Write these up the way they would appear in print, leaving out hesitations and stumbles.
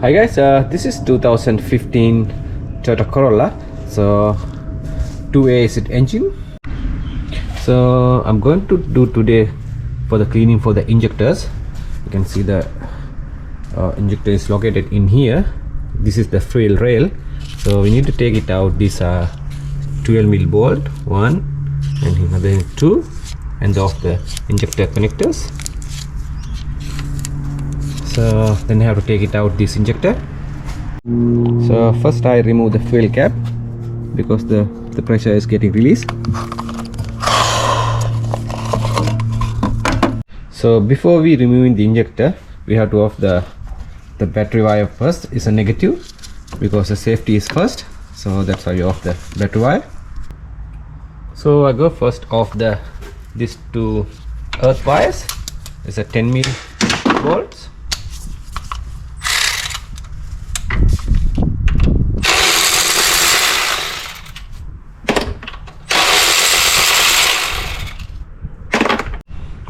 Hi guys, this is 2015 Toyota Corolla. So 2A acid engine. So I'm going to do today for the cleaning for the injectors. You can see the injector is located in here. This is the fuel rail. So we need to take it out. These are 12mm bolt, one and another two, and off the injector connectors. So then I have to take it out this injector. So first I remove the fuel cap because the pressure is getting released. So before we removing the injector, we have to off the battery wire first. It's a negative because the safety is first, so that's why you off the battery wire. So I go first off these two earth wires. It's a 10mm bolts.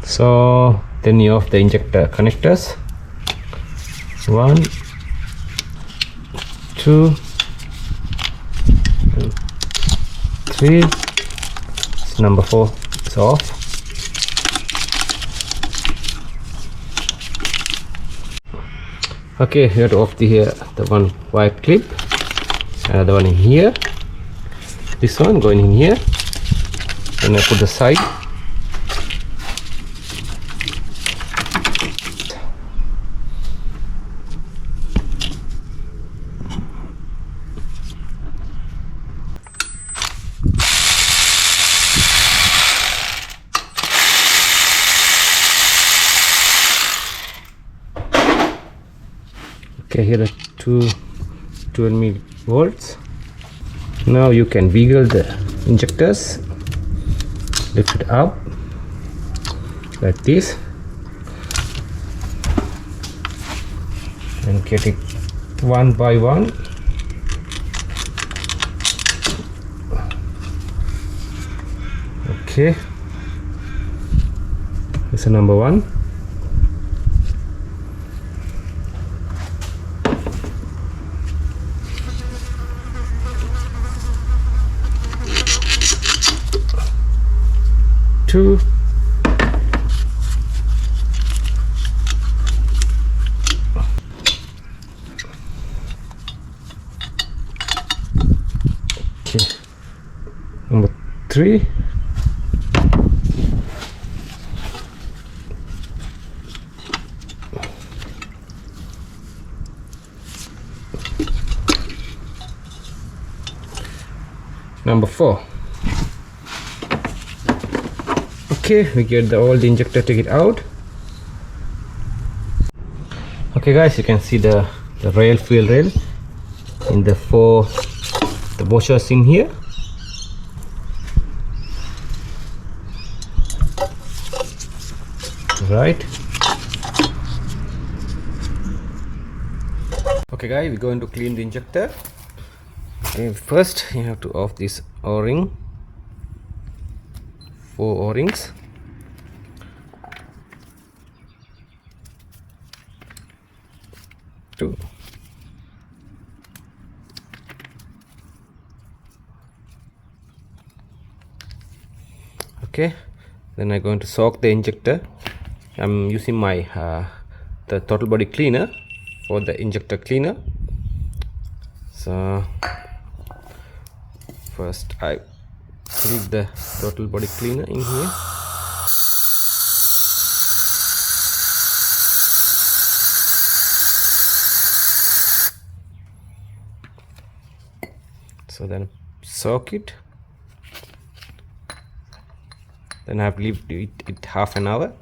So then you off the injector connectors. 1, 2, 3. So number 4 is off. Okay, here to off the one wire clip. Another one in here. This one going in here. Then I put the side. Okay, here are two 12mm bolts. Now you can wiggle the injectors, lift it up like this and get it one by one. Okay, this is number 1. Two. Okay. Number 3. Number 4. Okay, we get the old injector, take it out. Okay guys, you can see the fuel rail in the washers in here. Right. Okay guys, we're going to clean the injector. Okay, first you have to off this O-ring. 4 O-rings. Two. Okay, then I'm going to soak the injector. I'm using my the throttle body cleaner for the injector cleaner. So first I leave the throttle body cleaner in here. So then soak it. Then I have leave it half an hour.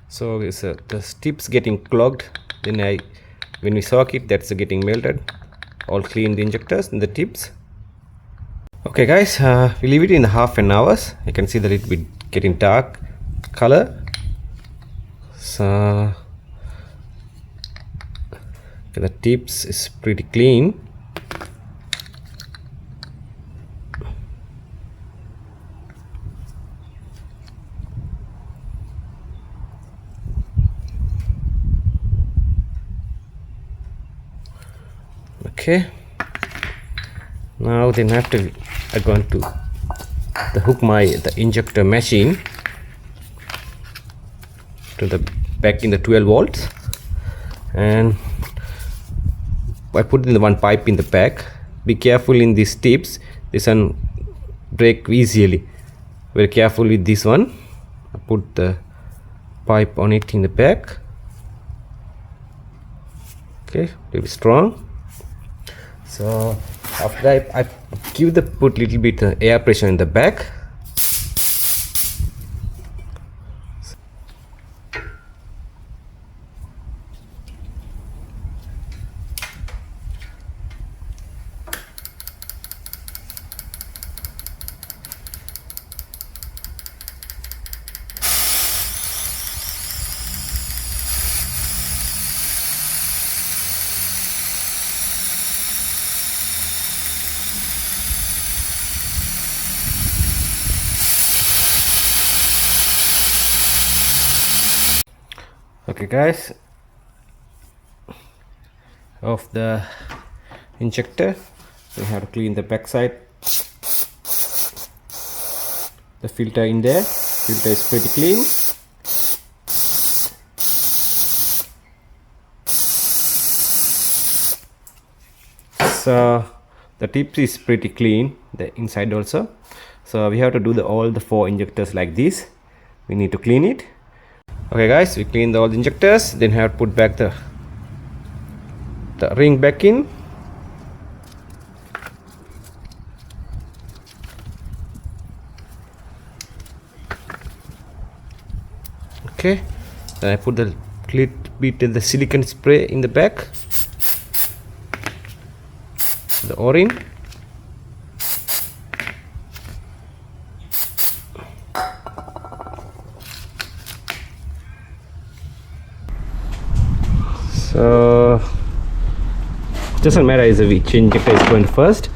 So it's the tips getting clogged. Then when we soak it, that's getting melted. All clean the injectors and the tips. Okay guys, we leave it in half an hour. You can see that it will getting dark color. So the tips is pretty clean. Okay, now then after I'm going to hook the injector machine to the back in the 12 volts, and I put in the one pipe in the back. Be careful in these tips, this one break easily. Very careful with this one. I put the pipe on it in the back. Okay, very strong. So after that I put little bit air pressure in the back. Okay guys, of the injector, we have to clean the back side. The filter in there, filter is pretty clean. So the tip is pretty clean, the inside also. So we have to do all the 4 injectors like this. We need to clean it. Okay guys, we cleaned all the injectors, then have to put back the ring back in. Okay, then I put the little bit of the silicone spray in the back, the O-ring. So doesn't matter which injector is going first.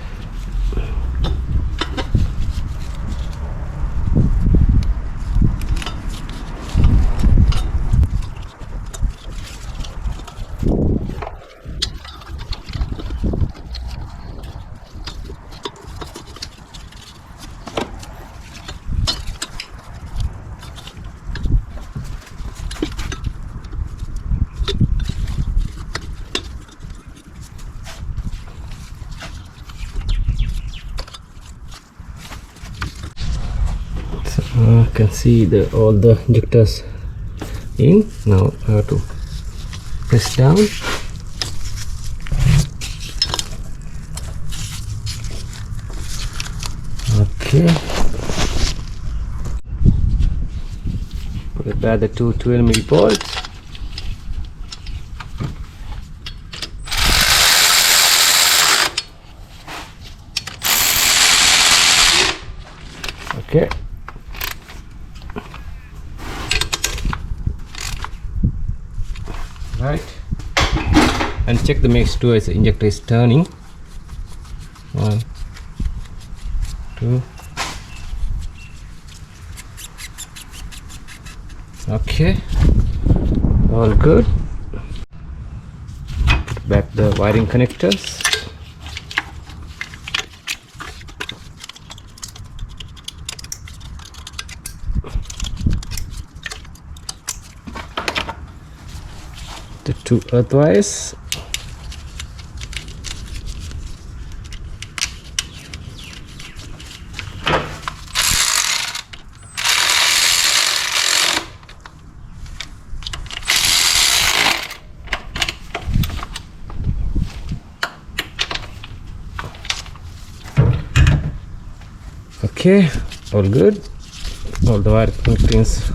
Can see all the injectors in. Now I have to press down. Okay, prepare the 12 millivolts. Okay, right, and check the make sure the injector is turning. 1, 2. Okay, all good. Put back the wiring connectors. The 2 earth wires. Okay, all good. All the wire connections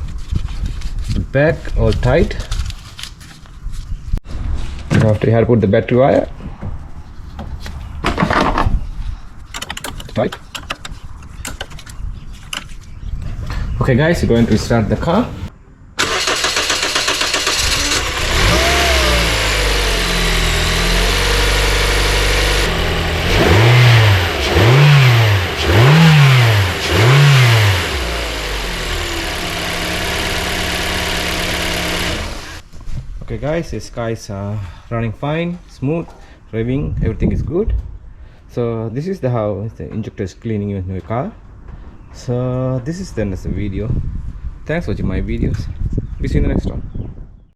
back, all tight. After you have to put the battery wire tight. Okay guys, we're going to start the car. Okay guys, this car is running fine, smooth. revving, everything is good. So this is the how the injector is cleaning in your car. So this is the next video. Thanks for watching my videos. We see you in the next one.